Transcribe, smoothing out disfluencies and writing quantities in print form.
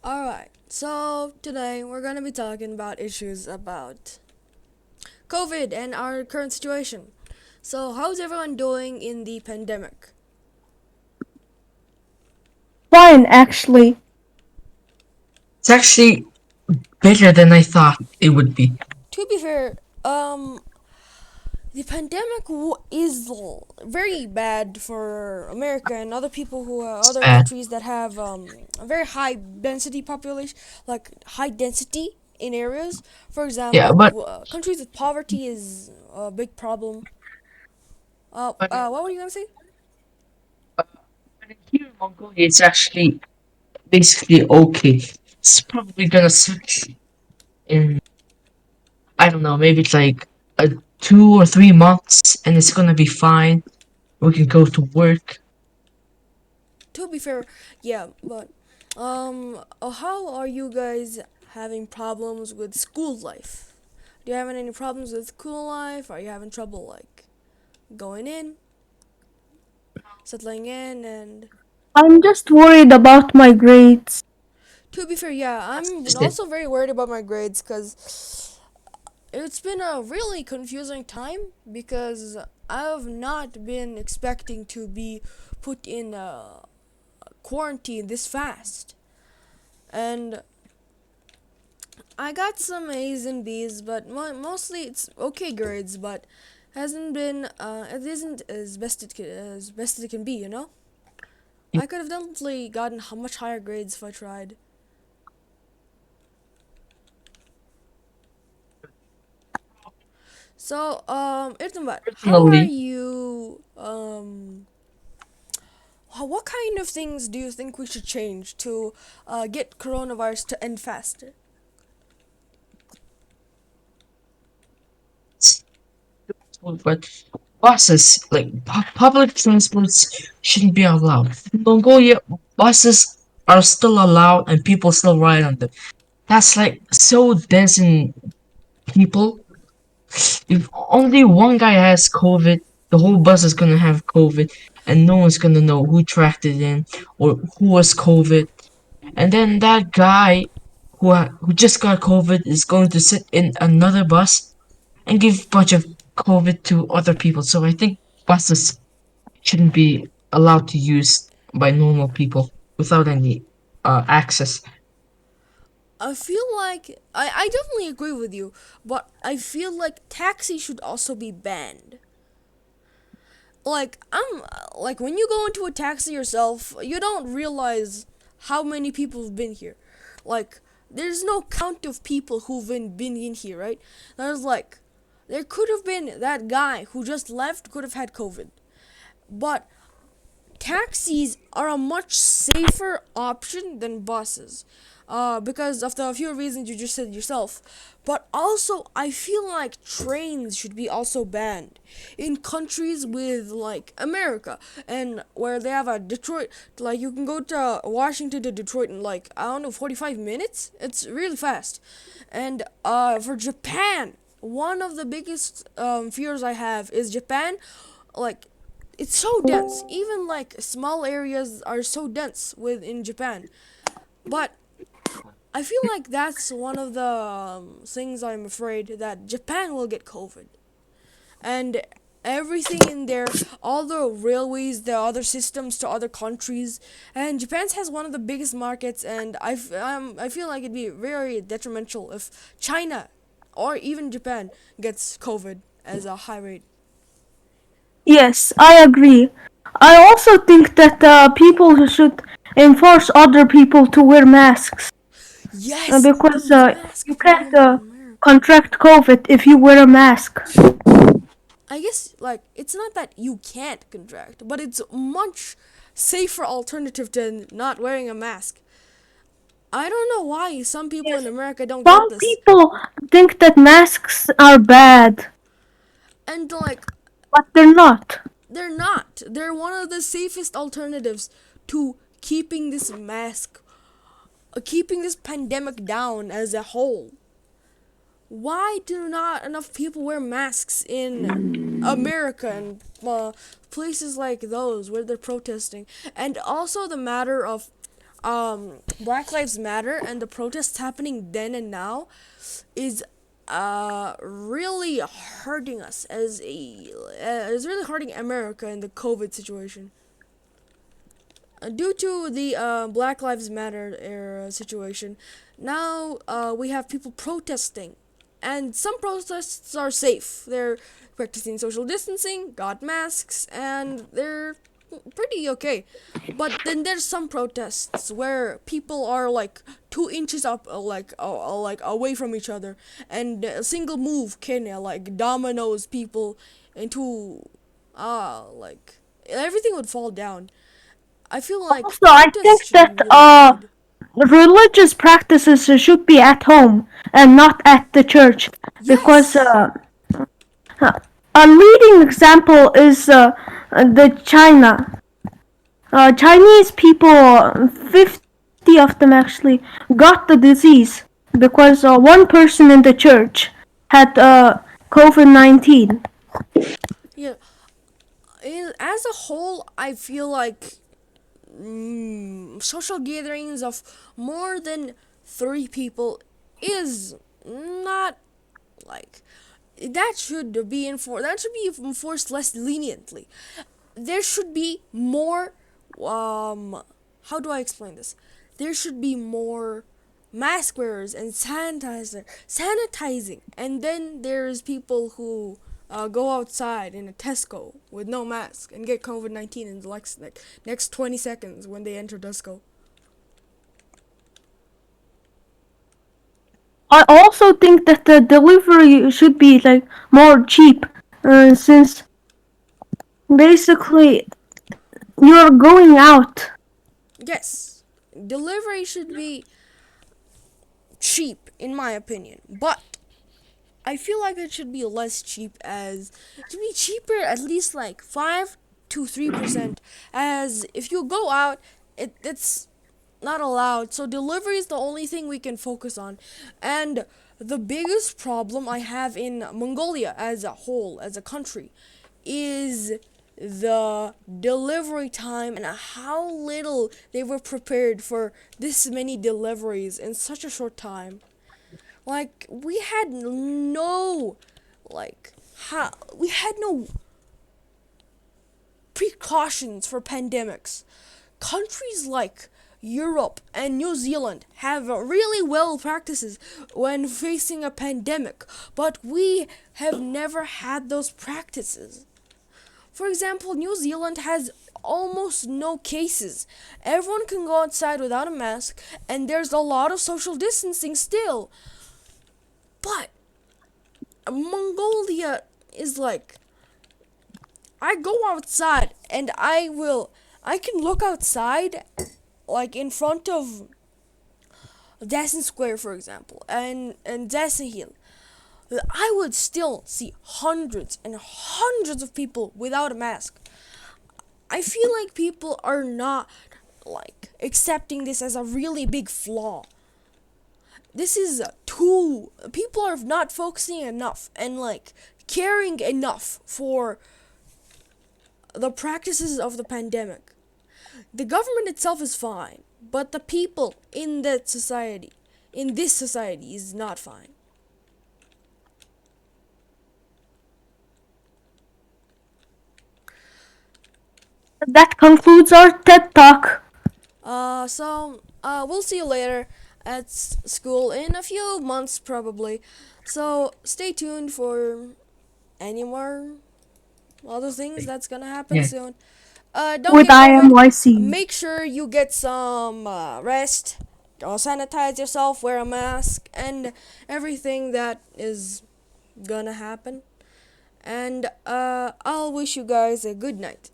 Alright, so today we're going to be talking about issues about COVID and our current situation. So, how's everyone doing in the pandemic? Fine, actually. It's actually better than I thought it would be. To be fair, the pandemic is very bad for America and other people who are It's other bad. countries that have a very high density population, like high density in areas. For Yeah, example, but countries with poverty is a big problem. but, What were you gonna say? uh, but here in Mongolia, it's actually basically okay. It's probably gonna switch in, I don't know, maybe it's like 2 or 3 months, and it's gonna be fine. We can go to work. To be fair, yeah, but how are you guys having problems with school life? Do you having any problems with school life? Are you having trouble like going in, settling in, and I'm just worried about my grades. to be fair, yeah, I'm Is that also very worried about my grades because it's been a really confusing time because I've not been expecting to be put in quarantine this fast, and I got some A's and B's, but mostly it's okay grades, but hasn't been it isn't as best it can be, you know. I could have definitely gotten much higher grades if I tried. So, Irtumbat, how are personally? you? What kind of things do you think we should change to get coronavirus to end faster? But buses, like public transports, shouldn't be allowed. In Mongolia, buses are still allowed and people still ride on them. That's like so dense in people. If only one guy has COVID, the whole bus is gonna have COVID, and no one's gonna know who tracked it in or who was COVID. And then that guy who just got COVID is going to sit in another bus and give a bunch of COVID to other people. So I think buses shouldn't be allowed to use by normal people without any access. I feel like I definitely agree with you, but I feel like taxi should also be banned. Like when you go into a taxi yourself, you don't realize how many people have been here. Like there's no count of people who've been in here, right? There's like there could have been that guy who just left could have had COVID. But taxis are a much safer option than buses because of the few reasons you just said yourself. But also, I feel like trains should be also banned in countries with like America and where they have a Detroit. Like you can go to Washington to Detroit in like I don't know 45 minutes. It's really fast. And for Japan, one of the biggest fears I have is Japan like it's so dense. Even like small areas are so dense within Japan. But I feel like that's one of the things I'm afraid that Japan will get COVID. And everything in there, all the railways, the other systems to other countries, and Japan's has one of the biggest markets. And I feel like it'd be very detrimental if China or even Japan gets COVID as a high rate. Yes, I agree. I also think that people should enforce other people to wear masks Yes, because the mask you can't problem in America. contract COVID if you wear a mask. I guess like it's not that you can't contract, but it's much safer alternative to not wearing a mask. I don't know why some people in Yes. America don't get Some this. people think that masks are bad, And like but they're not. they're not. They're one of the safest alternatives to keeping this pandemic down as a whole. Why do not enough people wear masks in America and places like those where they're protesting? And also the matter of Black Lives Matter and the protests happening then and now is really hurting us as a is really hurting America in the COVID situation. Due to the Black Lives Matter era situation, now we have people protesting, and some protests are safe. They're practicing social distancing, got masks, and they're pretty okay. But then there's some protests where people are like 2 inches up, like away from each other, and a single move can like dominoes people into like everything would fall down. I feel like Also, I think protests should be that really good. religious practices should be at home and not at the church, because Yes. a leading example is the China. Chinese people, 50 of them actually, got the disease because one person in the church had COVID-19. Yeah. As a whole, I feel like social gatherings of more than 3 people is not like that should be enforced less leniently. There should be more how do I explain this? There should be more mask wearers and sanitizing, and then there's people who go outside in a Tesco with no mask and get COVID-19 in the next 20 seconds when they enter Tesco. I also think that the delivery should be like more cheap, since basically you're going out. Yes, delivery should be cheap in my opinion, but I feel like it should be less cheap, as it should be cheaper at least like 5 to 3%, as if you go out it's not allowed. So delivery is the only thing we can focus on. And the biggest problem I have in Mongolia as a whole, as a country, is the delivery time and how little they were prepared for this many deliveries in such a short time. Like we had no we had no precautions for pandemics. Countries like Europe and New Zealand have really well practices when facing a pandemic, but we have never had those practices. For example, New Zealand has almost no cases. Everyone can go outside without a mask, and there's a lot of social distancing still. But Mongolia is like, I go outside and I can look outside like in front of Dasen Square, for example, and Dasen Hill. I would still see hundreds and hundreds of people without a mask. I feel like people are not like accepting this as a really big flaw. This is too, people are not focusing enough and like caring enough for the practices of the pandemic. The government itself is fine, but the people in this society is not fine. That concludes our TED Talk. We'll see you later at school in a few months probably. So stay tuned for any more other things that's gonna happen Yeah. soon. Don't With get COVID. IMYC. Make sure you get some rest. Sanitize yourself, wear a mask, and everything that is gonna happen. And I'll wish you guys a good night.